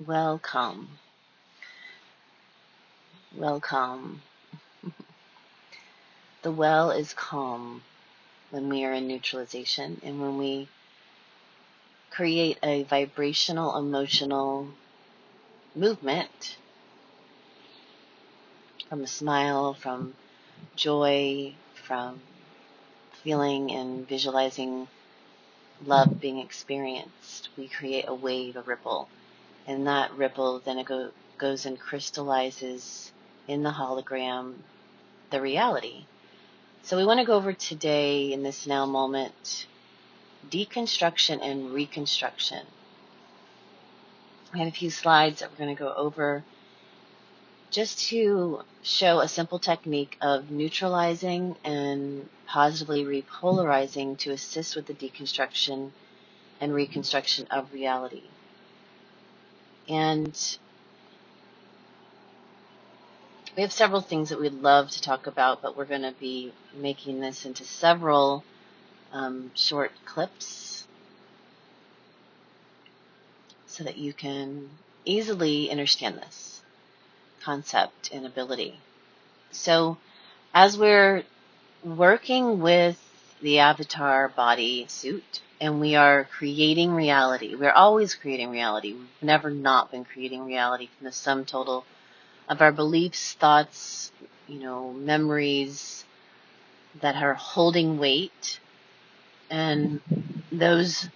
Welcome. Welcome. The well is calm when we are in neutralization and when we create a vibrational, emotional movement from a smile, from joy, from feeling and visualizing love being experienced. We create a wave, a ripple, and that ripple then it goes and crystallizes in the hologram the reality. So we want to go over today in this now moment deconstruction and reconstruction. I have a few slides that we're going to go over just to show a simple technique of neutralizing and positively repolarizing to assist with the deconstruction and reconstruction of reality. And we have several things that we'd love to talk about, but we're going to be making this into several short clips so that you can easily understand this concept and ability. So as we're working with the avatar body suit and we are creating reality, we're always creating reality. We've never not been creating reality from the sum total of our beliefs, thoughts, memories that are holding weight. And those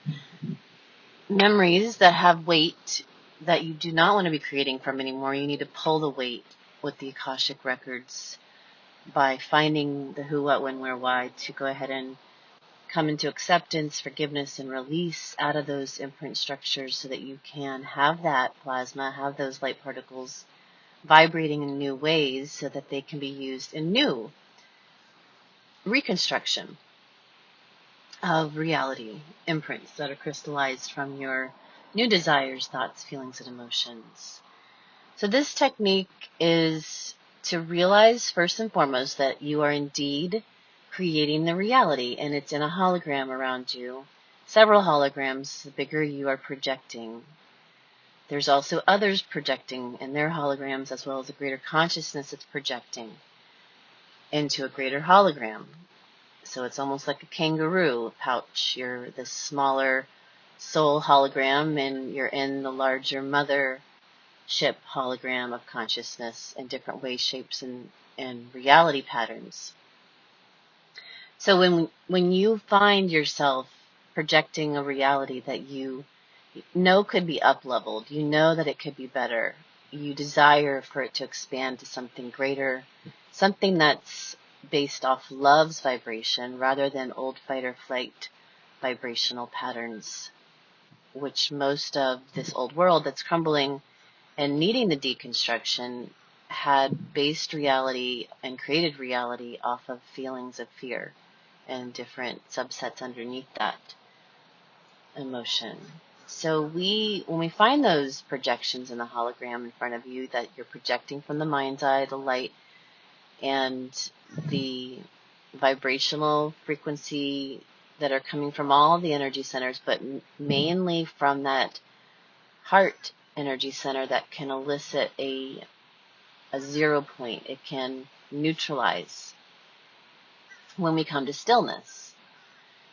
memories that have weight that you do not want to be creating from anymore, you need to pull the weight with the Akashic records by finding the who, what, when, where, why to go ahead and come into acceptance, forgiveness, and release out of those imprint structures so that you can have that plasma, have those light particles vibrating in new ways so that they can be used in new reconstruction of reality, imprints that are crystallized from your new desires, thoughts, feelings, and emotions. So this technique is to realize first and foremost that you are indeed creating the reality, and it's in a hologram around you. Several holograms, the bigger you are projecting. There's also others projecting in their holograms, as well as a greater consciousness that's projecting into a greater hologram. So it's almost like a kangaroo pouch. You're the smaller soul hologram, and you're in the larger mothership hologram of consciousness in different ways, shapes, and reality patterns. So when you find yourself projecting a reality that you know could be up-leveled, you know that it could be better, you desire for it to expand to something greater, something that's based off love's vibration rather than old fight or flight vibrational patterns, which most of this old world that's crumbling and needing the deconstruction had based reality and created reality off of feelings of fear and different subsets underneath that emotion. So when we find those projections in the hologram in front of you that you're projecting from the mind's eye, the light, and the vibrational frequency that are coming from all the energy centers, but mainly from that heart energy center that can elicit a 0 point. It can neutralize when we come to stillness.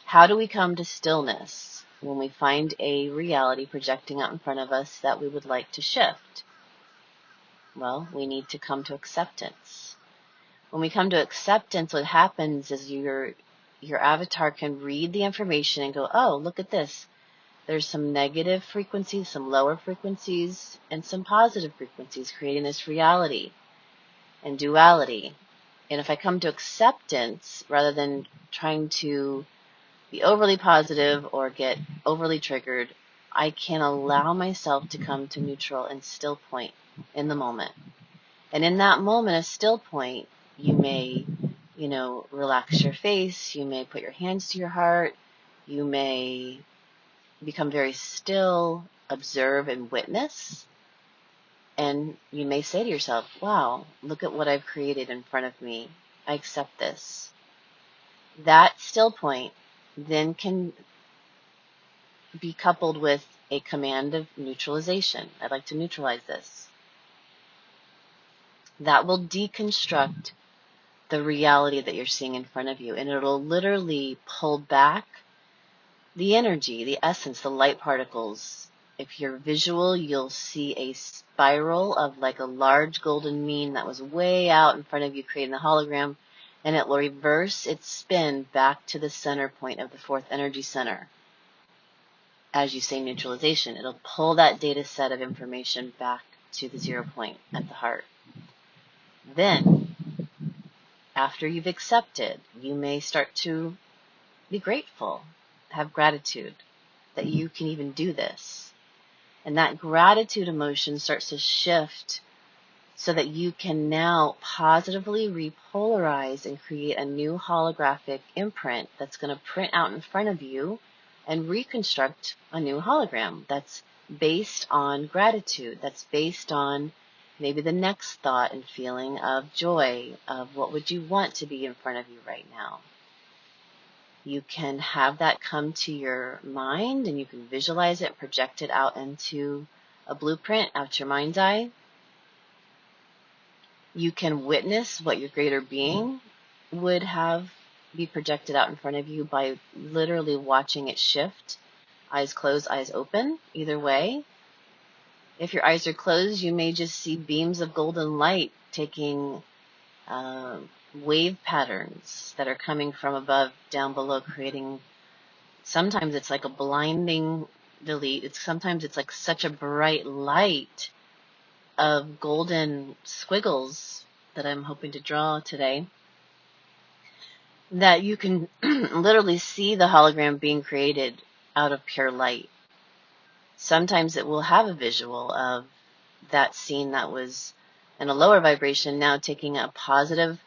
How do we come to stillness when we find a reality projecting out in front of us that we would like to shift? Well, we need to come to acceptance. When we come to acceptance, what happens is your avatar can read the information and go, oh, look at this. There's some negative frequencies, some lower frequencies, and some positive frequencies creating this reality and duality. And if I come to acceptance, rather than trying to be overly positive or get overly triggered, I can allow myself to come to neutral and still point in the moment. And in that moment, a still point, you may, relax your face. You may put your hands to your heart. You may become very still, observe and witness. And you may say to yourself, wow, look at what I've created in front of me. I accept this. That still point then can be coupled with a command of neutralization. I'd like to neutralize this. That will deconstruct the reality that you're seeing in front of you, and it'll literally pull back the energy, the essence, the light particles. If you're visual, you'll see a spiral of like a large golden mean that was way out in front of you, creating the hologram, and it will reverse its spin back to the center point of the fourth energy center. As you say neutralization, it'll pull that data set of information back to the 0 point at the heart. Then, after you've accepted, you may start to be grateful, have gratitude that you can even do this. And that gratitude emotion starts to shift so that you can now positively repolarize and create a new holographic imprint that's going to print out in front of you and reconstruct a new hologram that's based on gratitude, that's based on maybe the next thought and feeling of joy, of what would you want to be in front of you right now. You can have that come to your mind and you can visualize it, project it out into a blueprint out your mind's eye. You can witness what your greater being would have be projected out in front of you by literally watching it shift. Eyes closed, eyes open, either way. If your eyes are closed, you may just see beams of golden light taking wave patterns that are coming from above down below, creating, sometimes it's like a blinding delete. Sometimes it's like such a bright light of golden squiggles that I'm hoping to draw today, that you can literally see the hologram being created out of pure light. Sometimes it will have a visual of that scene that was in a lower vibration now taking a positive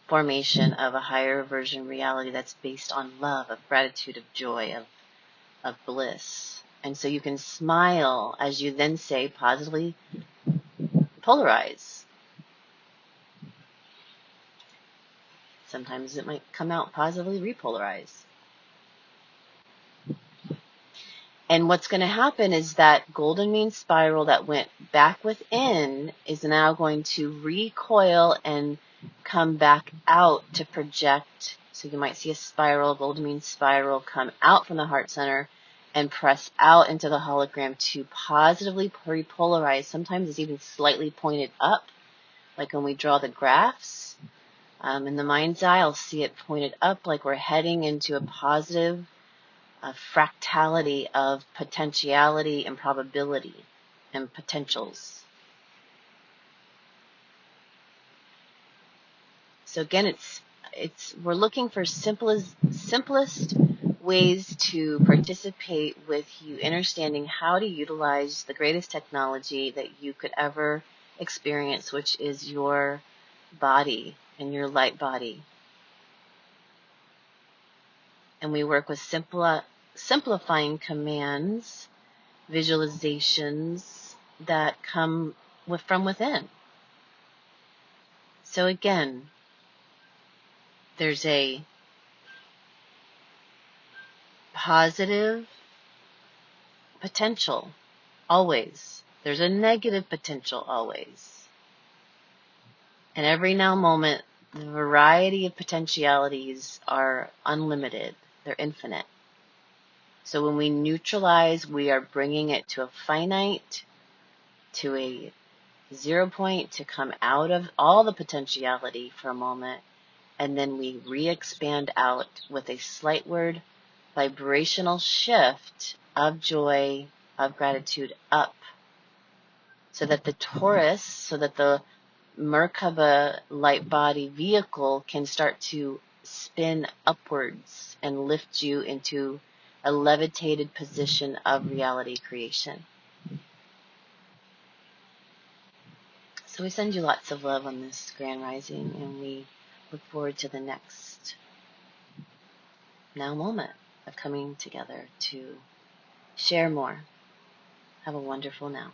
formation of a higher version reality that's based on love, of gratitude, of joy, of bliss. And so you can smile as you then say positively polarize. Sometimes it might come out positively repolarize. And what's going to happen is that golden mean spiral that went back within is now going to recoil and come back out to project. So you might see a spiral, golden mean spiral, come out from the heart center and press out into the hologram to positively repolarize. Sometimes it's even slightly pointed up, like when we draw the graphs. In the mind's eye, I'll see it pointed up like we're heading into a positive fractality of potentiality and probability and potentials. So again, we're looking for simplest ways to participate with you understanding how to utilize the greatest technology that you could ever experience, which is your body and your light body. And we work with simplifying commands, visualizations that come from within. So again, there's a positive potential always. There's a negative potential always. And every now moment, the variety of potentialities are unlimited. They're infinite. So when we neutralize, we are bringing it to a finite, to a 0 point, to come out of all the potentiality for a moment, and then we re-expand out with a slightward vibrational shift of joy, of gratitude up, so that the torus, so that the Merkaba light body vehicle can start to spin upwards and lift you into a levitated position of reality creation. So we send you lots of love on this Grand Rising, and we look forward to the next now moment of coming together to share more. Have a wonderful now.